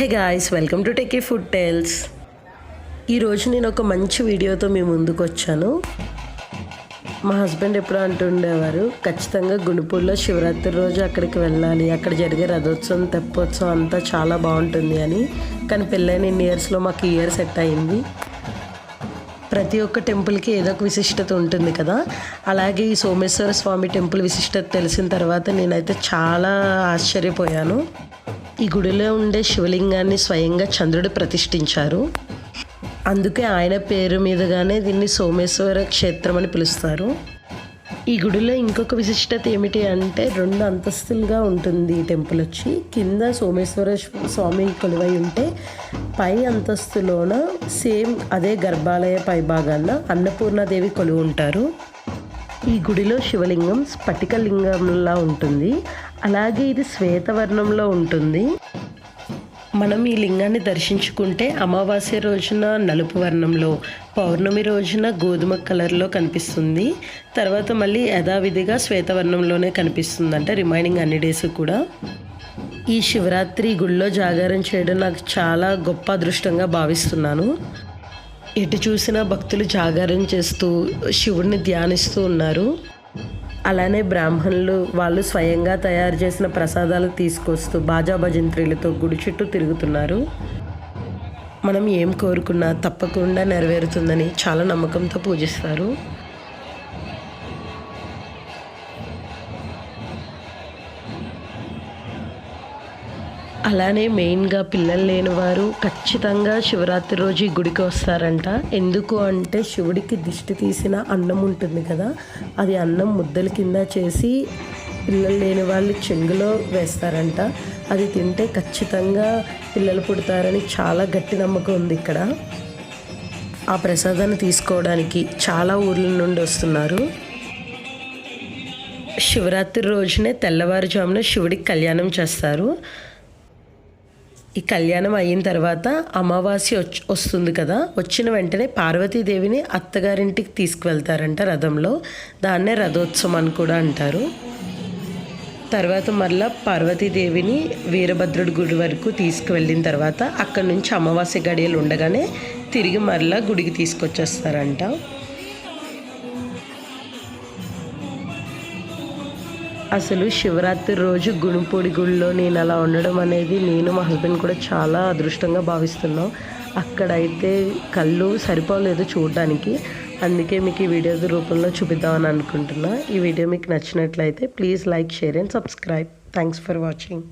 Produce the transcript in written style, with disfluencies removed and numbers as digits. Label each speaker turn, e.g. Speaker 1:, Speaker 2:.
Speaker 1: Hey guys, welcome to take food tales. ఈరోజు నేను ఒక మంచి వీడియోతో మీ ముందుకు వచ్చాను. మా హస్బెండ్ ఎప్పుడు అంటుండేవారు, ఖచ్చితంగా గుణపూర్లో శివరాత్రి రోజు అక్కడికి వెళ్ళాలి, అక్కడ జరిగే రథోత్సవం తెప్పోత్సవం అంతా చాలా బాగుంటుంది అని. కానీ పెళ్ళైన ఇన్ని ఇయర్స్లో మాకు ఈ ఇయర్ సెట్ అయింది. ప్రతి ఒక్క టెంపుల్కి ఏదో ఒక విశిష్టత ఉంటుంది కదా, అలాగే ఈ సోమేశ్వర స్వామి టెంపుల్ విశిష్టత తెలిసిన తర్వాత నేనైతే చాలా ఆశ్చర్యపోయాను. ఈ గుడిలో ఉండే శివలింగాన్ని స్వయంగా చంద్రుడు ప్రతిష్ఠించారు. అందుకే ఆయన పేరు మీదుగానే దీన్ని సోమేశ్వర క్షేత్రం అని పిలుస్తారు. ఈ గుడిలో ఇంకొక విశిష్టత ఏమిటి అంటే 2 అంతస్తులుగా ఉంటుంది ఈ టెంపుల్ వచ్చి. కింద సోమేశ్వర స్వామి కొలువై ఉంటే పై అంతస్తులోన సేమ్ అదే గర్భాలయ పై భాగాన అన్నపూర్ణాదేవి కొలువు ఉంటారు. ఈ గుడిలో శివలింగం స్ఫటికలింగంలా ఉంటుంది. అలాగే ఇది శ్వేతవర్ణంలో ఉంటుంది. మనం ఈ లింగాన్ని దర్శించుకుంటే అమావాస్య రోజున నలుపు వర్ణంలో, పౌర్ణమి రోజున గోధుమ కలర్లో కనిపిస్తుంది. తర్వాత మళ్ళీ యథావిధిగా శ్వేతవర్ణంలోనే కనిపిస్తుంది, అంటే రిమైనింగ్ అన్ని డేస్ కూడా. ఈ శివరాత్రి గుళ్ళో జాగారం చేయడం నాకు చాలా గొప్ప అదృష్టంగా భావిస్తున్నాను. ఎటు చూసినా భక్తులు జాగారం చేస్తూ శివుడిని ధ్యానిస్తూ ఉన్నారు. అలానే బ్రాహ్మణులు వాళ్ళు స్వయంగా తయారు చేసిన ప్రసాదాలు తీసుకొస్తూ బాజా భజంత్రీలతో గుడి చుట్టూ తిరుగుతున్నారు. మనం ఏం కోరుకున్నా తప్పకుండా నెరవేరుతుందని చాలా నమ్మకంతో పూజిస్తారు. అలానే మెయిన్గా పిల్లలు లేని వారు ఖచ్చితంగా శివరాత్రి రోజు ఈ గుడికి వస్తారంట. ఎందుకు అంటే శివుడికి దిష్టి తీసిన అన్నం ఉంటుంది కదా, అది అన్నం ముద్దల కింద చేసి పిల్లలు లేని వాళ్ళు చెంగులో వేస్తారంట. అది తింటే ఖచ్చితంగా పిల్లలు పుడతారని చాలా గట్టి నమ్మకం ఉంది ఇక్కడ. ఆ ప్రసాదాన్ని తీసుకోవడానికి చాలా ఊర్ల నుండి వస్తున్నారు. శివరాత్రి రోజునే తెల్లవారుజామున శివుడికి కళ్యాణం చేస్తారు. ఈ కళ్యాణం అయిన తర్వాత అమావాస్య వస్తుంది కదా, వచ్చిన వెంటనే పార్వతీదేవిని అత్తగారింటికి తీసుకువెళ్తారంట రథంలో. దాన్నే రథోత్సవం అని కూడా అంటారు. తర్వాత మళ్ళీ పార్వతీదేవిని వీరభద్రుడి గుడి వరకు తీసుకువెళ్ళిన తర్వాత అక్కడి నుంచి అమావాస్య గడియలు ఉండగానే తిరిగి మళ్ళీ గుడికి తీసుకొచ్చేస్తారంట. అసలు శివరాత్రి రోజు గుణపూడి గుడిలో నేను అలా ఉండడం అనేది నేను మా హస్బెండ్ కూడా చాలా అదృష్టంగా భావిస్తున్నాం. అక్కడైతే కళ్ళు సరిపోలేదు చూడడానికి. అందుకే మీకు ఈ వీడియో రూపంలో చూపిద్దామని అనుకుంటున్నా. ఈ వీడియో మీకు నచ్చినట్లయితే please like, share and subscribe. Thanks for watching.